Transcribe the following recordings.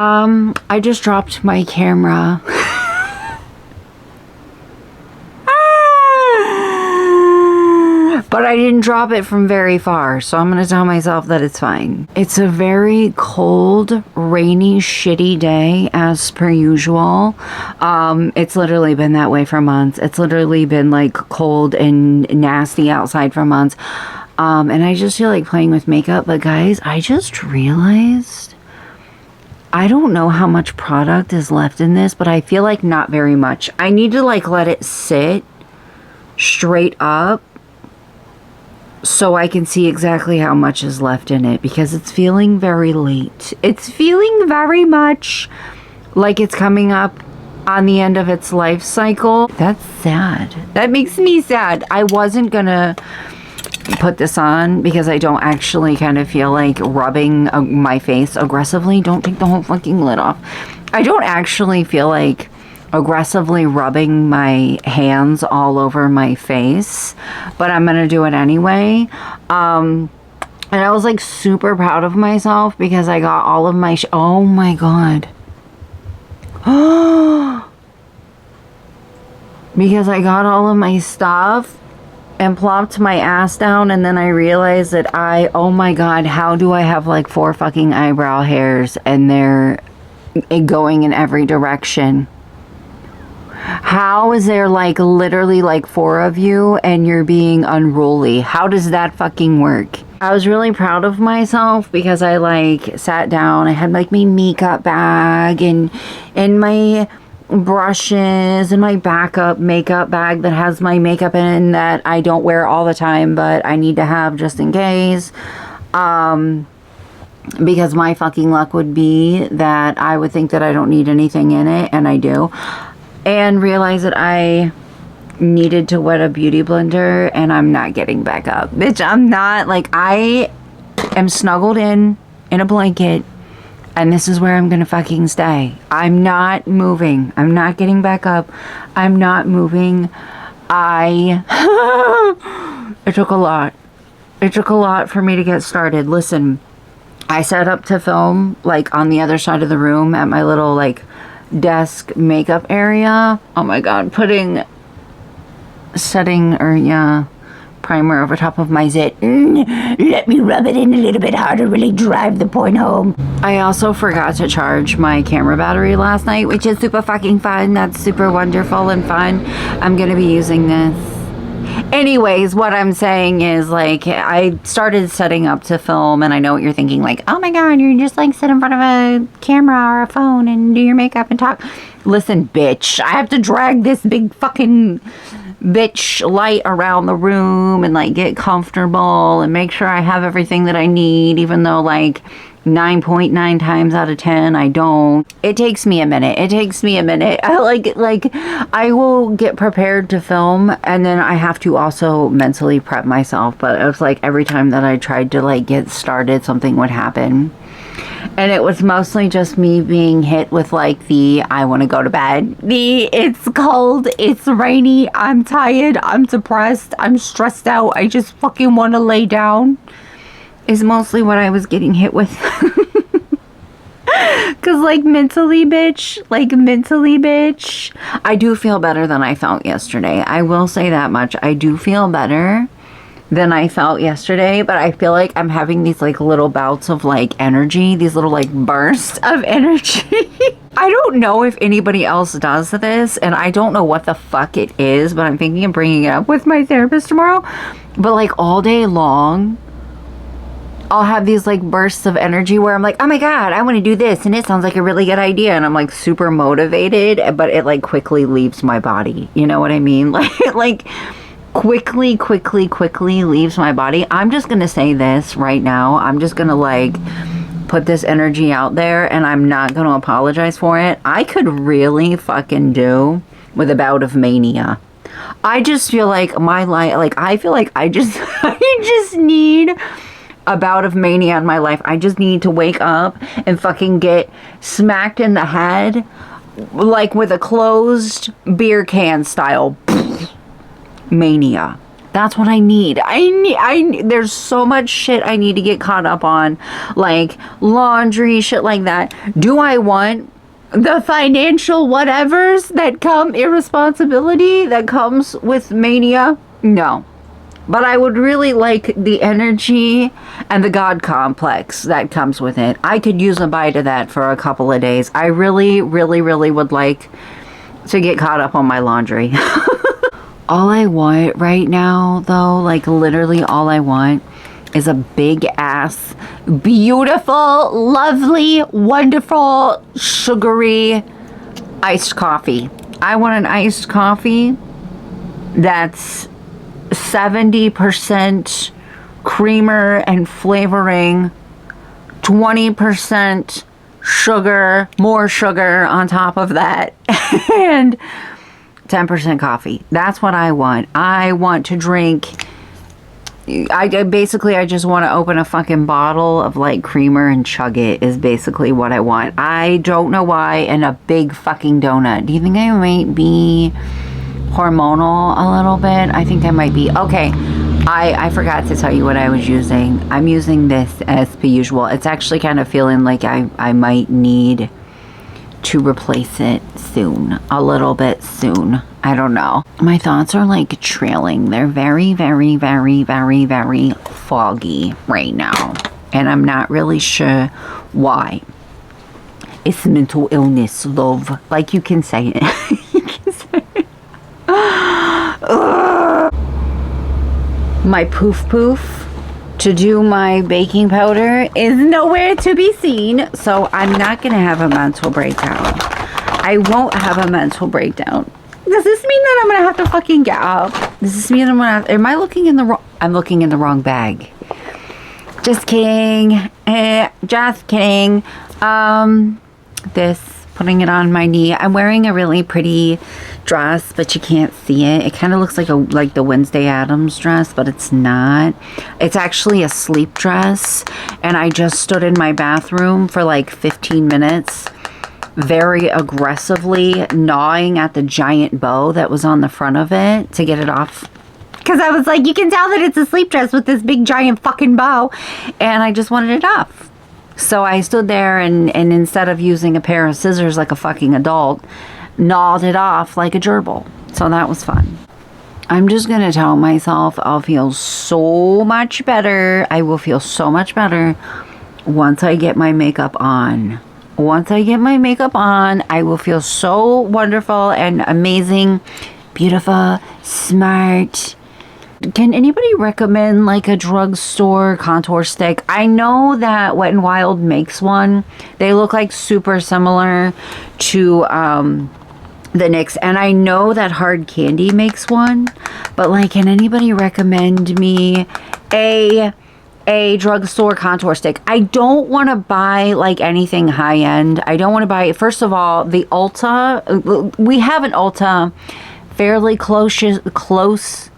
I just dropped my camera. But I didn't drop it from very far, so I'm gonna tell myself that it's fine. It's a very cold, rainy, shitty day as per usual. It's literally been that way for months. It's literally been like cold and nasty outside for months. And I just feel like playing with makeup, but guys, I just realized I don't know how much product is left in this, but I feel like not very much. I need to like let it sit straight up so I can see exactly how much is left in it, because it's feeling very late. It's feeling very much like it's coming up on the end of its life cycle. That's sad. That makes me sad. I wasn't gonna put this on because I don't actually kind of feel like rubbing my face aggressively. Don't take the whole fucking lid off. I don't actually feel like aggressively rubbing my hands all over my face, but I'm gonna do it anyway. And I was like super proud of myself because I got all of my oh my god. Because I got all of my stuff and plopped my ass down, and then I realized that oh my god, how do I have like 4 fucking eyebrow hairs and they're going in every direction? How is there like literally like 4 of you and you're being unruly? How does that fucking work? I was really proud of myself because I like sat down. I had like my makeup bag and my brushes and my backup makeup bag that has my makeup in that I don't wear all the time, but I need to have just in case. Because my fucking luck would be that I would think that I don't need anything in it, and I do. And realize that I needed to wet a beauty blender and I'm not getting back up. Bitch, I'm not. Like, I am snuggled in a blanket and this is where I'm gonna fucking stay. I'm not moving. I'm not getting back up. I'm not moving. It took a lot. It took a lot for me to get started. Listen, I set up to film like on the other side of the room at my little like desk makeup area. Oh my god, primer over top of my zit. Let me rub it in a little bit harder, really drive the point home. I also forgot to charge my camera battery last night, which is super fucking fun. That's super wonderful and fun. I'm gonna be using this. Anyways, what I'm saying is, like, I started setting up to film, and I know what you're thinking, like, oh my god, you're just like sit in front of a camera or a phone and do your makeup and talk. Listen, bitch, I have to drag this big fucking bitch light around the room and like get comfortable and make sure I have everything that I need, even though like 9.9 times out of 10 I don't. It takes me a minute. I will get prepared to film and then I have to also mentally prep myself, but it was like every time that I tried to like get started, something would happen. And it was mostly just me being hit with like I want to go to bed, it's cold, it's rainy, I'm tired, I'm depressed, I'm stressed out, I just fucking want to lay down, is mostly what I was getting hit with. Cause like mentally, bitch, I do feel better than I felt yesterday. I will say that much. I do feel better than I felt yesterday, but I feel like I'm having these like little bouts of like energy, these little like bursts of energy. I don't know if anybody else does this, and I don't know what the fuck it is, but I'm thinking of bringing it up with my therapist tomorrow. But like all day long, I'll have these like bursts of energy where I'm like, oh my god, I want to do this and it sounds like a really good idea, and I'm like super motivated, but it like quickly leaves my body. You know what I mean? Like quickly leaves my body. I'm just gonna say this right now. I'm just gonna like put this energy out there, and I'm not gonna apologize for it. I could really fucking do with a bout of mania. I just feel like my life, like I feel like I just need a bout of mania in my life. I just need to wake up and fucking get smacked in the head like with a closed beer can style mania. That's what I need. There's so much shit I need to get caught up on, like laundry, shit like that. Do I want the financial whatevers that come, irresponsibility that comes with mania? No. But I would really like the energy and the God complex that comes with it. I could use a bite of that for a couple of days. I really, really, really would like to get caught up on my laundry. All I want right now, though, like literally all I want is a big ass, beautiful, lovely, wonderful, sugary iced coffee. I want an iced coffee that's 70% creamer and flavoring, 20% sugar, more sugar on top of that, and 10% coffee. That's what I want. I want to drink. I just want to open a fucking bottle of like creamer and chug it is basically what I want. I don't know why. And a big fucking donut. Do you think I might be hormonal a little bit? I think I might be. Okay. I forgot to tell you what I was using. I'm using this as per usual. It's actually kind of feeling like I might need to replace it soon, a little bit soon. I don't know. My thoughts are like trailing. They're very, very, very, very, very foggy right now. And I'm not really sure why. It's mental illness, love. Like you can say it. You can say it. My poof to do my baking powder is nowhere to be seen, so I'm not gonna have a mental breakdown. I won't have a mental breakdown. Does this mean that I'm gonna have to fucking get up? Does this mean I'm gonna have, am I looking in the wrong, I'm looking in the wrong bag. Just kidding. Just kidding. Putting it on my knee. I'm wearing a really pretty dress, but you can't see it. It kind of looks like the Wednesday Addams dress, but it's not. It's actually a sleep dress, and I just stood in my bathroom for like 15 minutes, very aggressively gnawing at the giant bow that was on the front of it to get it off. Because I was like, you can tell that it's a sleep dress with this big giant fucking bow, and I just wanted it off. So I stood there and instead of using a pair of scissors like a fucking adult, gnawed it off like a gerbil. So that was fun. I'm just going to tell myself I'll feel so much better. I will feel so much better once I get my makeup on. Once I get my makeup on, I will feel so wonderful and amazing, beautiful, smart. Can anybody recommend like a drugstore contour stick? I know that Wet n Wild makes one. They look like super similar to the NYX, and I know that Hard Candy makes one, but like, can anybody recommend me a drugstore contour stick? I don't want to buy like anything high end. I don't want to buy, first of all, the Ulta. We have an Ulta fairly close-ish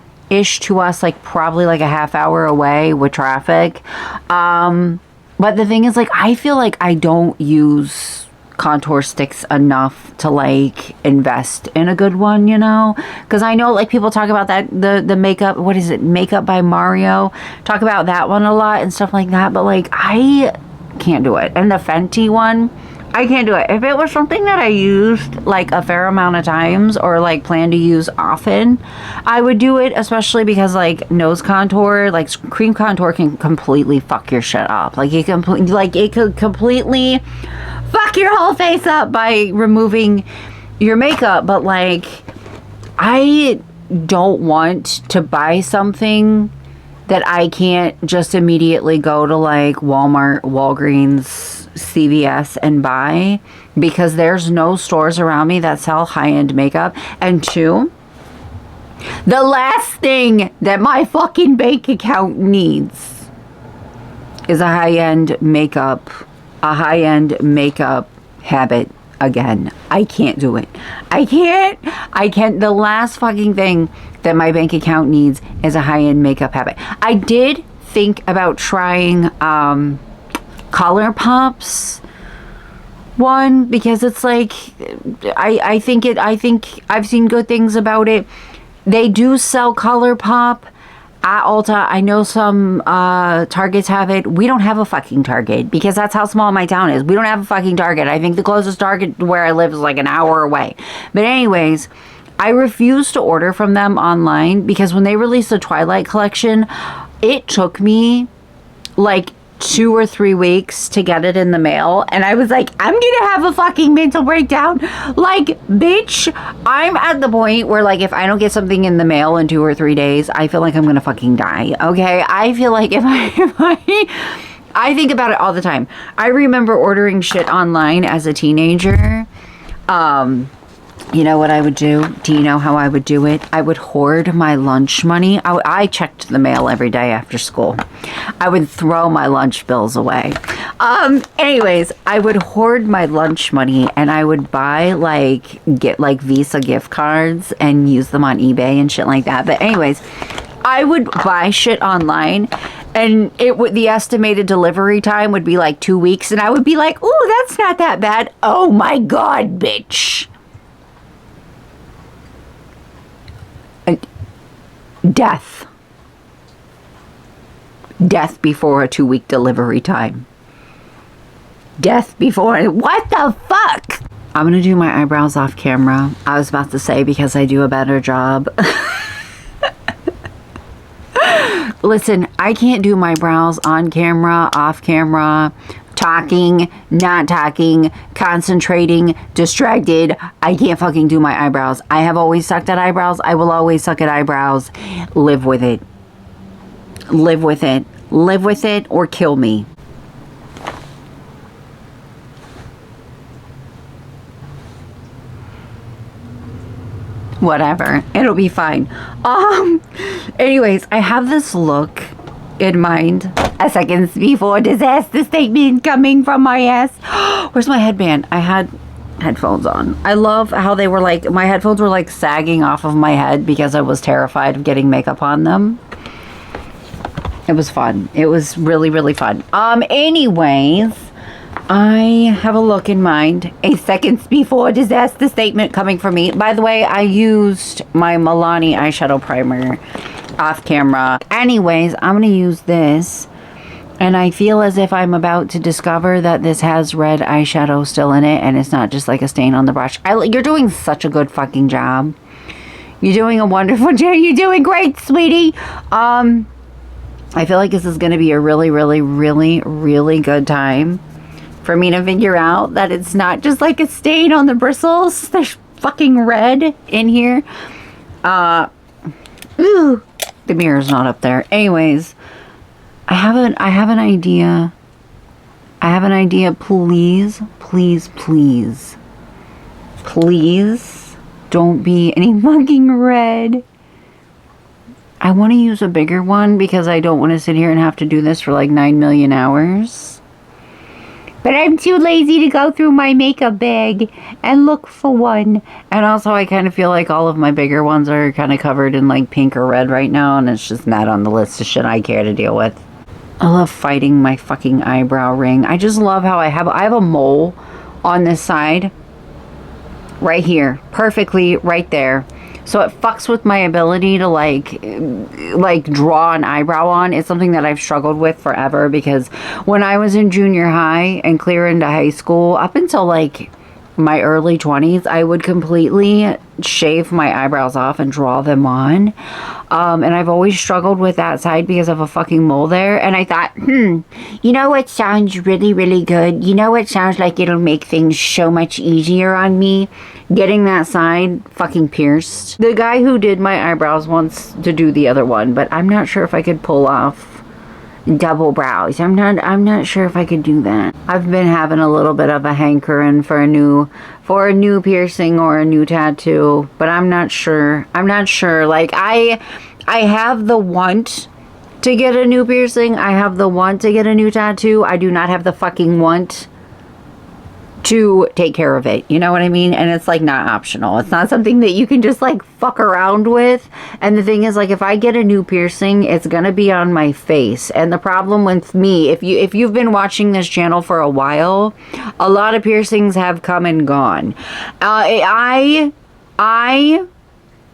to us, like probably like a half hour away with traffic. But the thing is, like, I feel like I don't use contour sticks enough to like invest in a good one, you know, because I know like people talk about that the makeup, what is it, Makeup by Mario, talk about that one a lot and stuff like that, but like I can't do it. And the Fenty one, I can't do it. If it was something that I used like a fair amount of times or like plan to use often, I would do it, especially because like nose contour, like cream contour can completely fuck your shit up. Like it could completely fuck your whole face up by removing your makeup. But like, I don't want to buy something that I can't just immediately go to like Walmart, Walgreens, CVS and buy, because there's no stores around me that sell high-end makeup. And two, the last thing that my fucking bank account needs is a high-end makeup habit again. I can't do it. I can't. The last fucking thing that my bank account needs is a high-end makeup habit. I did think about trying ColourPop's one, because it's like I think I've seen good things about it. They do sell ColourPop at Ulta. I know some Targets have it. We don't have a fucking Target because that's how small my town is. We don't have a fucking Target. I think the closest Target where I live is like an hour away. But anyways, I refuse to order from them online because when they released the Twilight collection, it took me like 2 or 3 weeks to get it in the mail, and I was like, I'm gonna have a fucking mental breakdown. Like, bitch, I'm at the point where, like, if I don't get something in the mail in 2 or 3 days, I feel like I'm gonna fucking die. Okay, I feel like if I think about it all the time. I remember ordering shit online as a teenager. You know what I would do? Do you know how I would do it? I would hoard my lunch money. I checked the mail every day after school. I would throw my lunch bills away. Anyways, I would hoard my lunch money and I would buy get Visa gift cards and use them on eBay and shit like that. But anyways, I would buy shit online and the estimated delivery time would be like 2 weeks, and I would be like, "Ooh, that's not that bad." Oh my God, bitch. Death before a 2-week delivery time. Death before, what the fuck? I'm gonna do my eyebrows off camera. I was about to say because I do a better job. Listen, I can't do my brows on camera, off camera, talking, not talking, concentrating, distracted. I can't fucking do my eyebrows. I have always sucked at eyebrows. I will always suck at eyebrows. Live with it. Live with it. Live with it or kill me. Whatever. It'll be fine. Anyways, I have this look in mind. A seconds before disaster statement coming from my ass. Where's my headband? I had headphones on. I love how they were like, my headphones were like sagging off of my head because I was terrified of getting makeup on them. It was fun. It was really, really fun. Anyways, I have a look in mind. A seconds before disaster statement coming from me. By the way, I used my Milani eyeshadow primer off camera. Anyways, I'm going to use this. And I feel as if I'm about to discover that this has red eyeshadow still in it. And it's not just like a stain on the brush. You're doing such a good fucking job. You're doing a wonderful job. You're doing great, sweetie. I feel like this is going to be a really, really, really, really good time for me to figure out that it's not just like a stain on the bristles. There's fucking red in here. Ooh, the mirror's not up there. Anyways, I have an idea. I have an idea. Please, please, please, please don't be any fucking red. I want to use a bigger one because I don't want to sit here and have to do this for like 9 million hours. But I'm too lazy to go through my makeup bag and look for one. And also I kind of feel like all of my bigger ones are kind of covered in like pink or red right now. And it's just not on the list of shit I care to deal with. I love fighting my fucking eyebrow ring. I just love how I have a mole on this side. Right here. Perfectly right there. So it fucks with my ability to like draw an eyebrow on. It's something that I've struggled with forever because when I was in junior high and clear into high school, up until like my early 20s, I would completely shave my eyebrows off and draw them on. And I've always struggled with that side because of a fucking mole there. And I thought, you know what sounds really, really good? You know what sounds like it'll make things so much easier on me? Getting that side fucking pierced. The guy who did my eyebrows wants to do the other one, but I'm not sure if I could pull off double brows. I'm not sure if I could do that. I've been having a little bit of a hankering for a new piercing or a new tattoo, but I'm not sure. Like I have the want to get a new piercing. I have the want to get a new tattoo. I do not have the fucking want to take care of it. You know what I mean? And it's like not optional. It's not something that you can just like fuck around with. And the thing is, like, if I get a new piercing, it's gonna be on my face. And the problem with me, if you've been watching this channel for a while, a lot of piercings have come and gone. I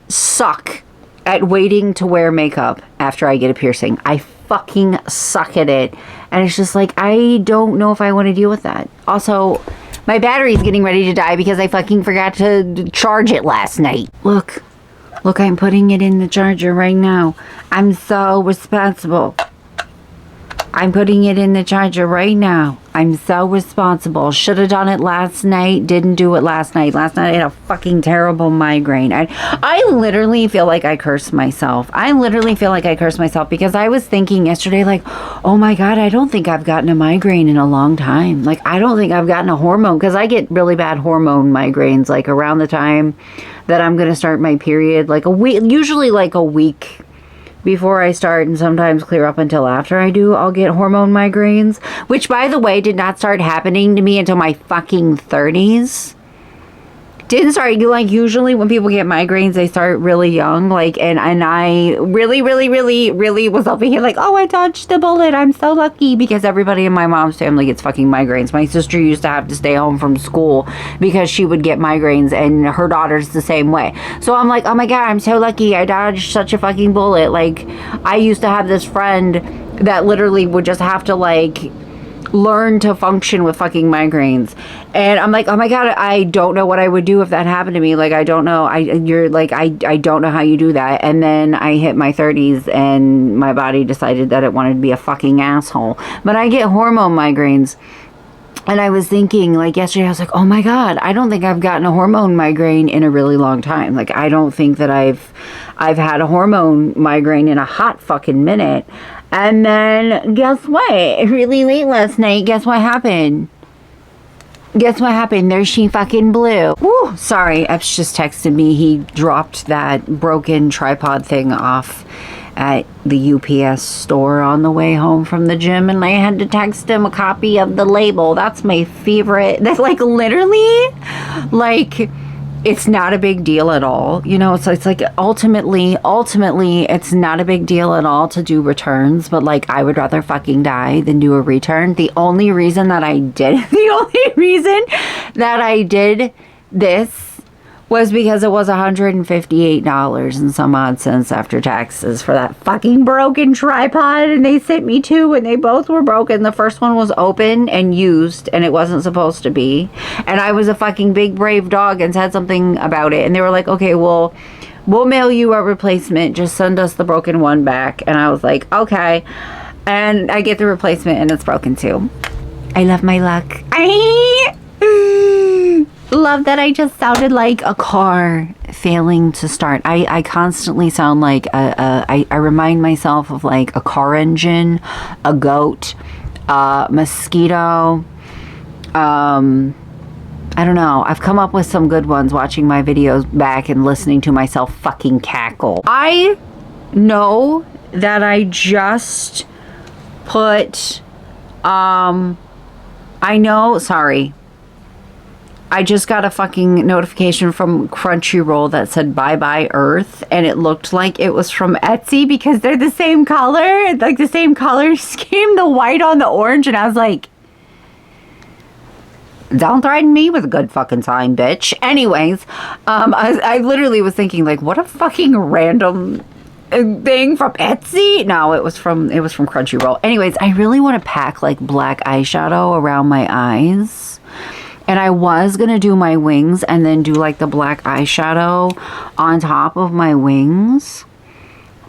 suck at waiting to wear makeup after I get a piercing. I fucking suck at it. And it's just like, I don't know if I want to deal with that. Also, my battery's getting ready to die because I fucking forgot to charge it last night. Look, I'm putting it in the charger right now. I'm so responsible. I'm putting it in the charger right now. I'm so responsible. Should have done it last night. Didn't do it last night. Last night I had a fucking terrible migraine. I literally feel like I cursed myself. Because I was thinking yesterday, like, oh my God, I don't think I've gotten a migraine in a long time. Like, I don't think I've gotten a hormone, because I get really bad hormone migraines, like around the time that I'm going to start my period, like a week, usually like a week before I start, and sometimes clear up until after I do, I'll get hormone migraines, which, by the way, did not start happening to me until my fucking 30s. Didn't start, like, usually when people get migraines, they start really young, like, and I really was over here like, oh, I dodged the bullet, I'm so lucky, because everybody in my mom's family gets fucking migraines. My sister used to have to stay home from school because she would get migraines, and her daughter's the same way. So I'm like, oh my God, I'm so lucky, I dodged such a fucking bullet. Like, I used to have this friend that literally would just have to, like, learn to function with fucking migraines. And I'm like, oh my God, I don't know what I would do if that happened to me. Like, I don't know. I don't know how you do that. And then I hit my 30s and my body decided that it wanted to be a fucking asshole. But I get hormone migraines. And I was thinking, like, yesterday, I was like, oh my God, I don't think I've gotten a hormone migraine in a really long time. Like, I don't think that I've had a hormone migraine in a hot fucking minute. And then, guess what? Really late last night, guess what happened? There she fucking blew. Woo, sorry, Epps just texted me. He dropped that broken tripod thing off at the UPS store on the way home from the gym, and I had to text him a copy of the label. That's my favorite. That's like literally, like, it's not a big deal at all. You know, it's like ultimately, it's not a big deal at all to do returns, but like, I would rather fucking die than do a return. The only reason that I did this was because it was $158 and some odd cents after taxes for that fucking broken tripod, and they sent me two and they both were broken. The first one was open and used and it wasn't supposed to be, and I was a fucking big brave dog and said something about it, and they were like, okay, well, we'll mail you a replacement, just send us the broken one back. And I was like, okay, and I get the replacement and it's broken too. I love my luck. Love that I just sounded like a car failing to start. I constantly sound like I remind myself of like a car engine, a goat, a mosquito. I don't know. I've come up with some good ones watching my videos back and listening to myself fucking cackle. I know that I just put, I just got a fucking notification from Crunchyroll that said bye bye Earth, and it looked like it was from Etsy because they're the same color, like the same color scheme, the white on the orange, and I was like, don't threaten me with a good fucking time, bitch. Anyways, I literally was thinking, like, what a fucking random thing from Etsy. No, it was from Crunchyroll. Anyways, I really want to pack like black eyeshadow around my eyes. And I was going to do my wings and then do like the black eyeshadow on top of my wings.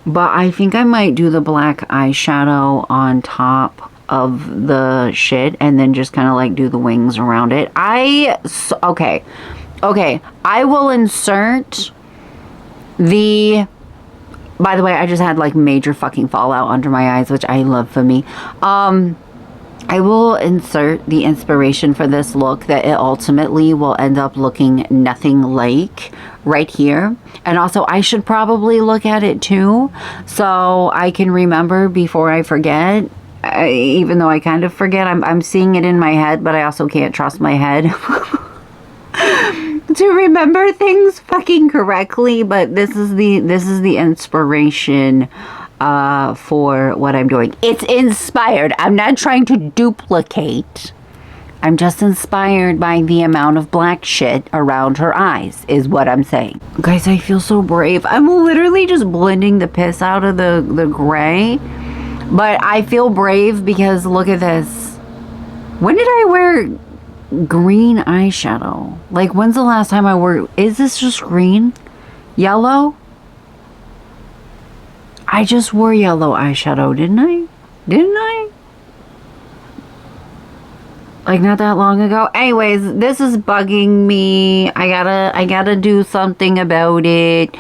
But I think I might do the black eyeshadow on top of the shit and then just kind of like do the wings around it. Okay. I will insert the... By the way, I just had like major fucking fallout under my eyes, which I love for me. I will insert the inspiration for this look that it ultimately will end up looking nothing like right here. And also, I should probably look at it too, so I can remember before I forget. Even though I kind of forget, I'm seeing it in my head, but I also can't trust my head to remember things fucking correctly. But this is the inspiration for what I'm doing. It's inspired. I'm not trying to duplicate I'm just inspired by the amount of black shit around her eyes, is what I'm saying. Guys, I feel so brave. I'm literally just blending the piss out of the gray. But I feel brave because look at this. When did I wear green eyeshadow? Like, when's the last time I wore... Is this just green? Yellow? I just wore yellow eyeshadow, didn't I? Didn't I? Like, not that long ago. Anyways, this is bugging me. I gotta do something about it.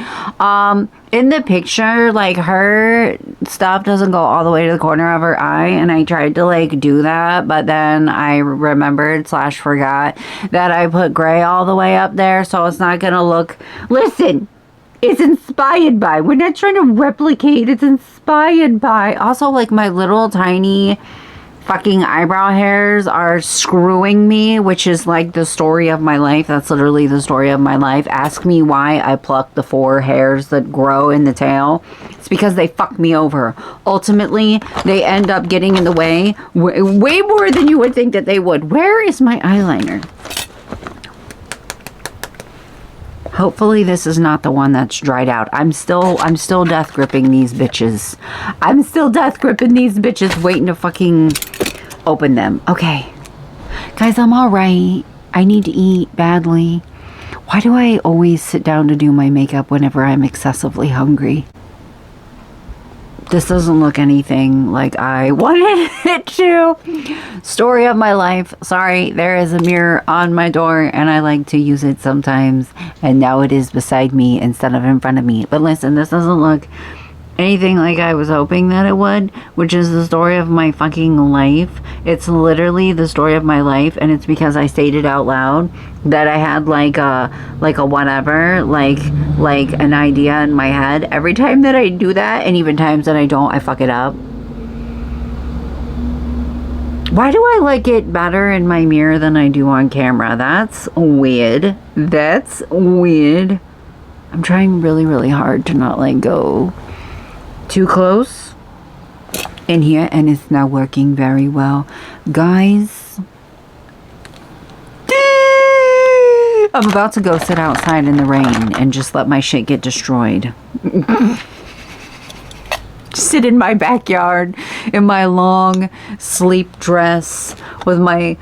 In the picture, like, her stuff doesn't go all the way to the corner of her eye, and I tried to, like, do that, but then I remembered / forgot that I put gray all the way up there, so it's not gonna look... Listen! It's inspired by. We're not trying to replicate. It's inspired by. Also, like, my little tiny fucking eyebrow hairs are screwing me, which is like the story of my life. That's literally the story of my life. Ask me why I pluck the 4 hairs that grow in the tail. It's because they fuck me over. Ultimately, they end up getting in the way way more than you would think that they would. Where is my eyeliner? Hopefully this is not the one that's dried out. I'm still death gripping these bitches. I'm still death gripping these bitches, waiting to fucking open them. Okay. Guys, I'm alright. I need to eat badly. Why do I always sit down to do my makeup whenever I'm excessively hungry? This doesn't look anything like I wanted it to. Story of my life. Sorry, there is a mirror on my door and I like to use it sometimes. And now it is beside me instead of in front of me. But listen, this doesn't look anything like I was hoping that it would, which is the story of my fucking life. It's literally the story of my life, and it's because I stated out loud that I had like a whatever, like an idea in my head. Every time that I do that, and even times that I don't, I fuck it up. Why do I like it better in my mirror than I do on camera? That's weird. That's weird. I'm trying really, really hard to not like go too close in here, and it's not working very well. Guys, I'm about to go sit outside in the rain and just let my shit get destroyed. Sit in my backyard in my long sleep dress with my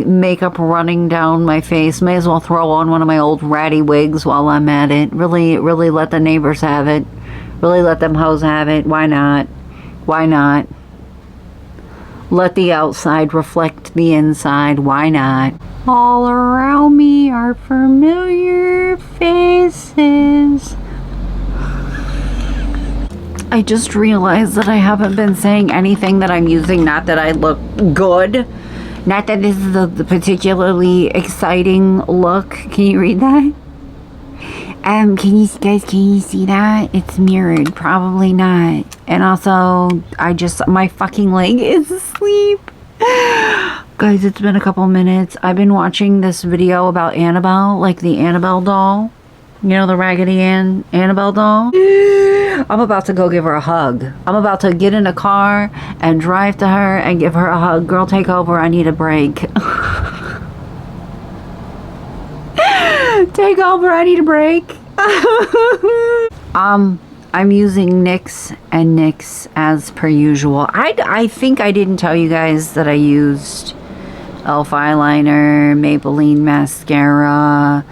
makeup running down my face. May as well throw on one of my old ratty wigs while I'm at it. Really let the neighbors have it. Really let them hoes have it. Why not? Why not? Let the outside reflect the inside. Why not? All around me are familiar faces. I just realized that I haven't been saying anything that I'm using. Not that I look good. Not that this is the particularly exciting look. Can you read that? Can you see that? It's mirrored. Probably not. And also, my fucking leg is asleep. Guys, it's been a couple minutes. I've been watching this video about Annabelle, like the Annabelle doll. You know, the Raggedy Ann Annabelle doll? I'm about to go give her a hug. I'm about to get in a car and drive to her and give her a hug. Girl, take over. I need a break. Take over, I need a break. I'm using NYX and NYX as per usual. I think I didn't tell you guys that I used e.l.f. eyeliner, Maybelline mascara,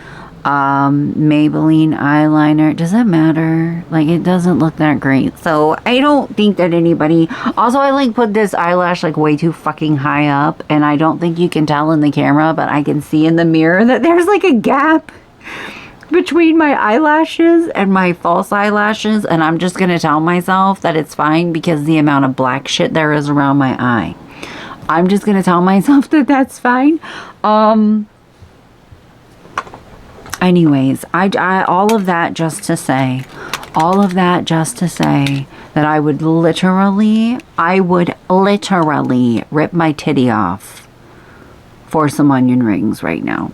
Maybelline eyeliner. Does that matter? Like, it doesn't look that great. So I don't think that anybody... Also, I like put this eyelash like way too fucking high up, and I don't think you can tell in the camera, but I can see in the mirror that there's like a gap between my eyelashes and my false eyelashes, and I'm just gonna tell myself that it's fine because the amount of black shit there is around my eye. I'm just gonna tell myself that that's fine. Anyways, I all of that just to say that I would literally rip my titty off for some onion rings right now.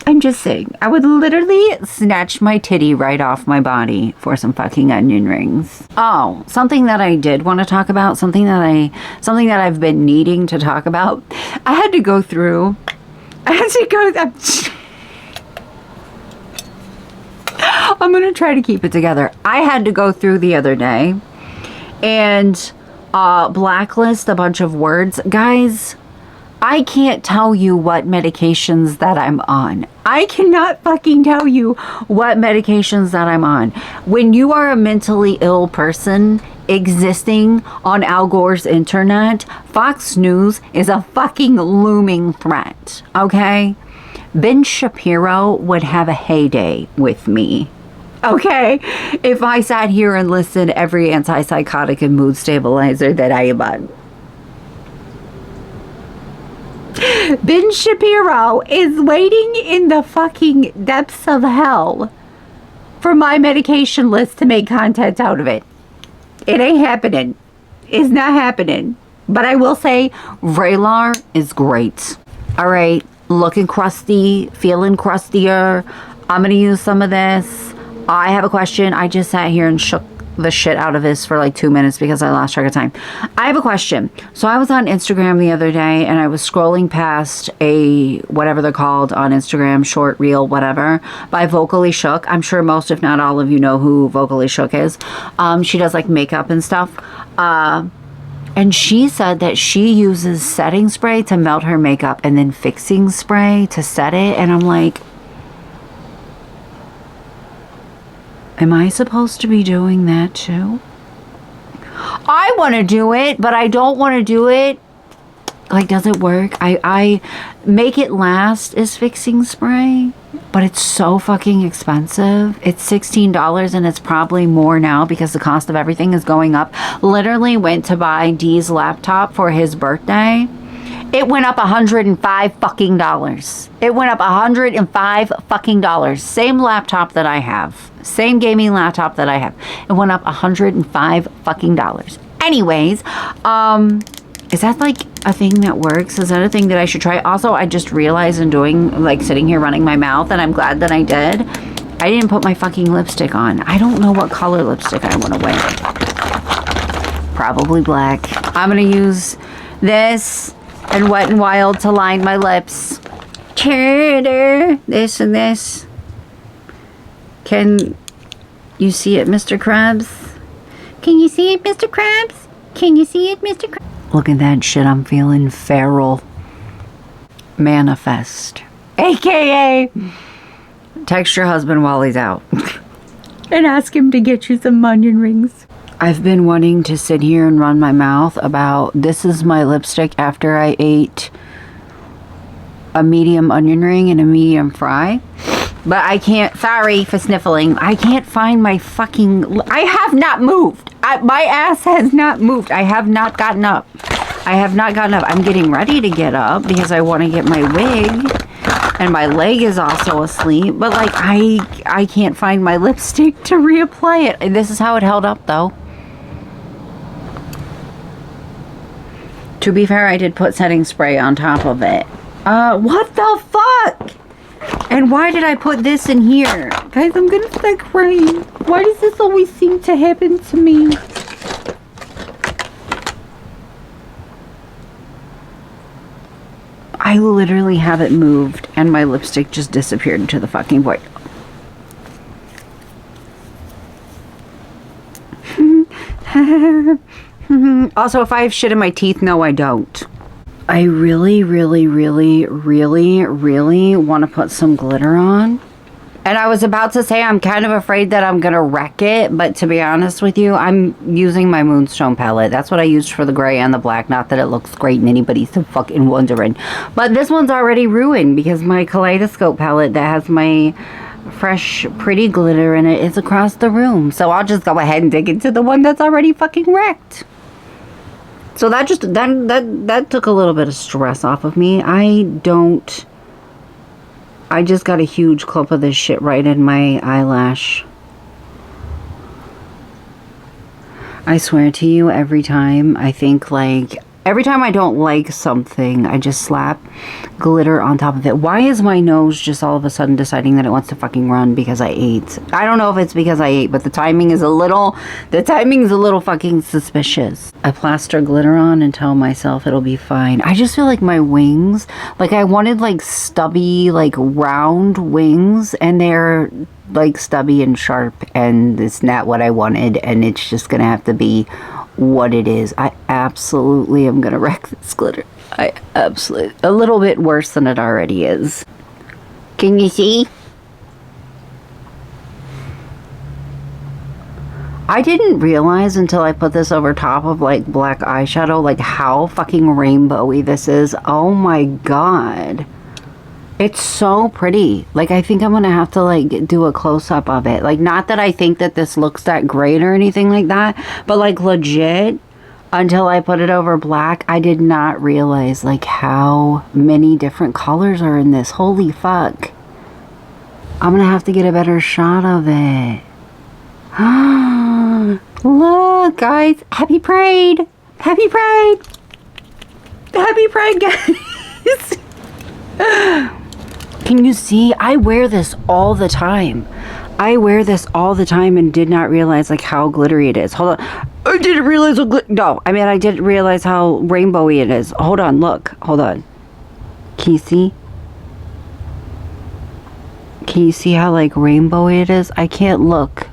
I'm just saying, I would literally snatch my titty right off my body for some fucking onion rings. Oh, something that I did want to talk about, something that I've been needing to talk about. I had to go through, I'm going to try to keep it together. I had to go through the other day and blacklist a bunch of words. Guys, I can't tell you what medications that I'm on. I cannot fucking tell you what medications that I'm on. When you are a mentally ill person existing on Al Gore's internet, Fox News is a fucking looming threat, okay? Ben Shapiro would have a heyday with me. Okay, if I sat here and listed every antipsychotic and mood stabilizer that I am on. Ben Shapiro is waiting in the fucking depths of hell for my medication list to make content out of it. It ain't happening. It's not happening. But I will say, Vraylar is great. All right, looking crusty, feeling crustier. I'm going to use some of this. I have a question. I just sat here and shook the shit out of this for like 2 minutes because I lost track of time. I have a question. So I was on Instagram the other day and I was scrolling past a, whatever they're called on Instagram, short reel, whatever, by Vocally Shook. I'm sure most, if not all of you know who Vocally Shook is. She does like makeup and stuff. And she said that she uses setting spray to melt her makeup and then fixing spray to set it. And I'm like, am I supposed to be doing that too? I want to do it, but I don't want to do it. Like, does it work? I make it last is fixing spray, but it's so fucking expensive. It's $16 and it's probably more now because the cost of everything is going up. Literally went to buy Dee's laptop for his birthday. It went up $105 fucking dollars. It went up $105 fucking dollars. Same laptop that I have. Same gaming laptop that I have. It went up $105 fucking dollars. Anyways, is that like a thing that works? Is that a thing that I should try? Also, I just realized in doing, like sitting here running my mouth, and I'm glad that I did. I didn't put my fucking lipstick on. I don't know what color lipstick I want to wear. Probably black. I'm going to use this and Wet n Wild to line my lips. Cheddar. This and this. Can you see it, Mr. Krabs? Can you see it, Mr. Krabs? Can you see it, Mr. Krabs? Look at that shit. I'm feeling feral. Manifest. AKA text your husband while he's out. And ask him to get you some onion rings. I've been wanting to sit here and run my mouth about this is my lipstick after I ate a medium onion ring and a medium fry. But I can't, sorry for sniffling. I can't find my fucking, I have not moved. My ass has not moved. I have not gotten up. I'm getting ready to get up because I want to get my wig. And my leg is also asleep. But like, I can't find my lipstick to reapply it. This is how it held up though. To be fair, I did put setting spray on top of it. What the fuck? And why did I put this in here? Guys, I'm gonna start crying. Why does this always seem to happen to me? I literally haven't moved and my lipstick just disappeared into the fucking void. Also, if I have shit in my teeth, no, I don't. I really want to put some glitter on. And I was about to say I'm kind of afraid that I'm going to wreck it. But to be honest with you, I'm using my Moonstone palette. That's what I used for the gray and the black. Not that it looks great and anybody's so fucking wondering. But this one's already ruined because my Kaleidoscope palette that has my fresh, pretty glitter in it is across the room. So I'll just go ahead and dig into the one that's already fucking wrecked. So that just, that took a little bit of stress off of me. I just got a huge clump of this shit right in my eyelash. I swear to you, every time I think like Every time I don't like something, I just slap glitter on top of it. Why is my nose just all of a sudden deciding that it wants to fucking run because I ate? I don't know if it's because I ate, but the timing is a little fucking suspicious. I plaster glitter on and tell myself it'll be fine. I just feel like my wings, like I wanted like stubby, like round wings, and they're like stubby and sharp, and it's not what I wanted, and it's just gonna have to be what it is. I absolutely am gonna wreck this glitter. I absolutely, a little bit worse than it already is. Can you see? I didn't realize until I put this over top of like black eyeshadow, like how fucking rainbowy this is. Oh my god. It's so pretty. Like, I think I'm gonna have to like do a close-up of it. Like, not that I think that this looks that great or anything like that, but like legit, until I put it over black, I did not realize like how many different colors are in this. Holy fuck. I'm gonna have to get a better shot of it. Look, guys. Happy Pride. Happy Pride. Happy Pride, guys. Can you see? I wear this all the time. I wear this all the time and did not realize like how glittery it is. Hold on. I didn't realize I didn't realize how rainbowy it is. Hold on, look. Hold on. Can you see? Can you see how like rainbowy it is? I can't look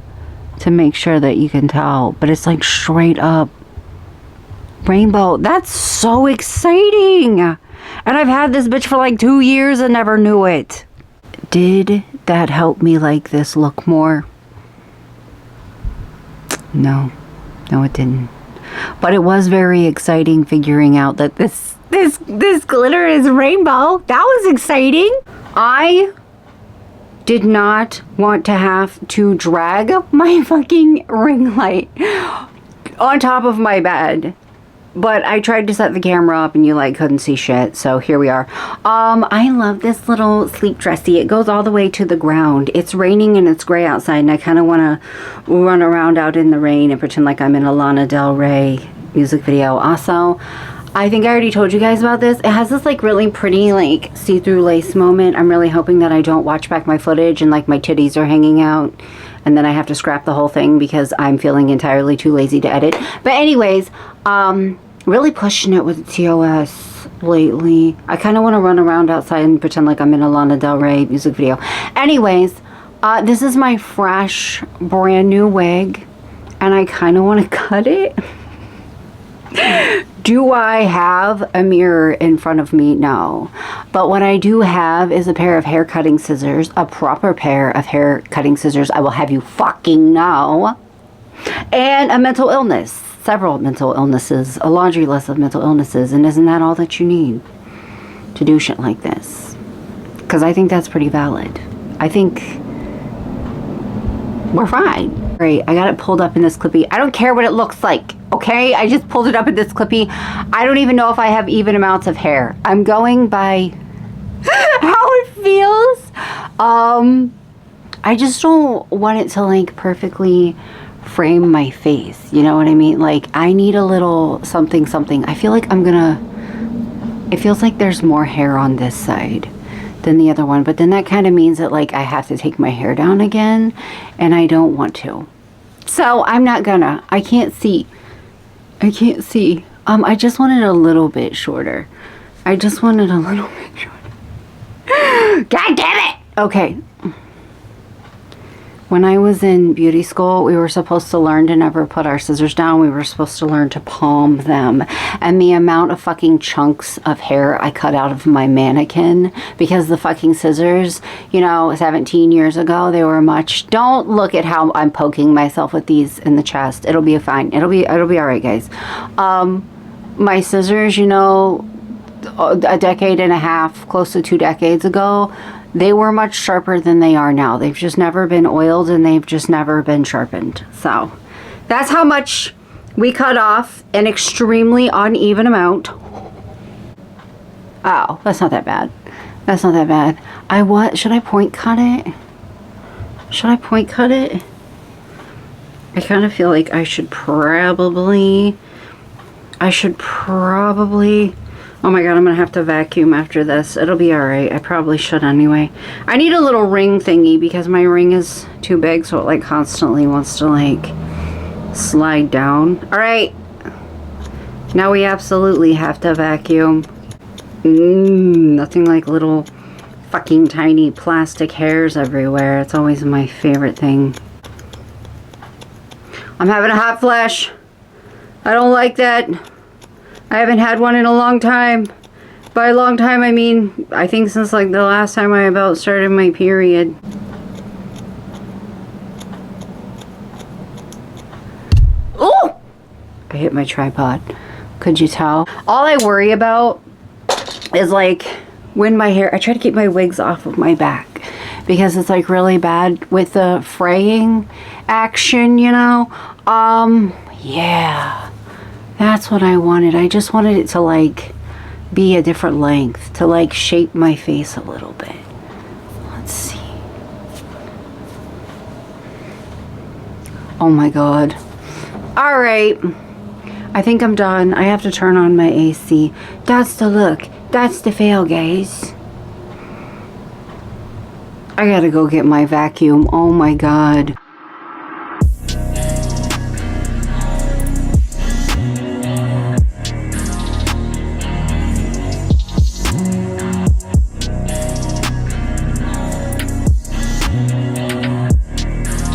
to make sure that you can tell, but it's like straight up rainbow. That's so exciting. And I've had this bitch for like 2 years and never knew it. Did that help me like this look more? No. No, it didn't. But it was very exciting figuring out that this glitter is rainbow. That was exciting. I did not want to have to drag my fucking ring light on top of my bed. But I tried to set the camera up and you like couldn't see shit, so here we are. I love this little sleep dressy. It goes all the way to the ground. It's raining and it's gray outside, and I kind of want to run around out in the rain and pretend like I'm in a Lana Del Rey music video. Also, I think I already told you guys about this. It has this like really pretty like see-through lace moment. I'm really hoping that I don't watch back my footage and like my titties are hanging out and then I have to scrap the whole thing because I'm feeling entirely too lazy to edit. But anyways, really pushing it with TOS lately. I kind of want to run around outside and pretend like I'm in a Lana Del Rey music video. Anyways, this is my fresh, brand new wig, and I kind of want to cut it. Do I have a mirror in front of me? No. But what I do have is a pair of hair cutting scissors, a proper pair of hair cutting scissors, I will have you fucking know, and a mental illness. Several mental illnesses, a laundry list of mental illnesses, and isn't that all that you need to do shit like this? Because I think that's pretty valid. I think we're fine. Great, I got it pulled up in this clippy. I don't care what it looks like, okay? I just pulled it up in this clippy. I don't even know if I have even amounts of hair. I'm going by how it feels. I just don't want it to like perfectly frame my face, you know what I mean? Like, I need a little something. I feel like it feels like there's more hair on this side than the other one, but then that kind of means that like I have to take my hair down again, and I don't want to. So I'm not gonna. I can't see. I just want it a little bit shorter. God damn it! Okay. When I was in beauty school, we were supposed to learn to never put our scissors down. We were supposed to learn to palm them. And the amount of fucking chunks of hair I cut out of my mannequin because the fucking scissors, you know, 17 years ago, they were much. Don't look at how I'm poking myself with these in the chest. It'll be fine. It'll be all right, guys. My scissors, you know, a decade and a half, close to 2 decades ago, they were much sharper than they are now. They've just never been oiled and they've just never been sharpened. So that's how much we cut off, an extremely uneven amount. Oh, that's not that bad. That's not that bad. Should I point cut it? I kind of feel like I should probably, I should probably... Oh my god, I'm gonna have to vacuum after this. It'll be alright. I probably should anyway. I need a little ring thingy because my ring is too big, so it like constantly wants to like slide down. Alright. Now we absolutely have to vacuum. Nothing like little fucking tiny plastic hairs everywhere. It's always my favorite thing. I'm having a hot flash. I don't like that. I haven't had one in a long time. By a long time, I mean, I think since like the last time I about started my period. Oh! I hit my tripod. Could you tell? All I worry about is like when my hair, I try to keep my wigs off of my back because it's like really bad with the fraying action, you know? Yeah. That's what I wanted. I just wanted it to like be a different length, to like shape my face a little bit. Let's see. Oh my god. All right. I think I'm done. I have to turn on my AC. That's the look. That's the fail, guys. I gotta go get my vacuum. Oh my god.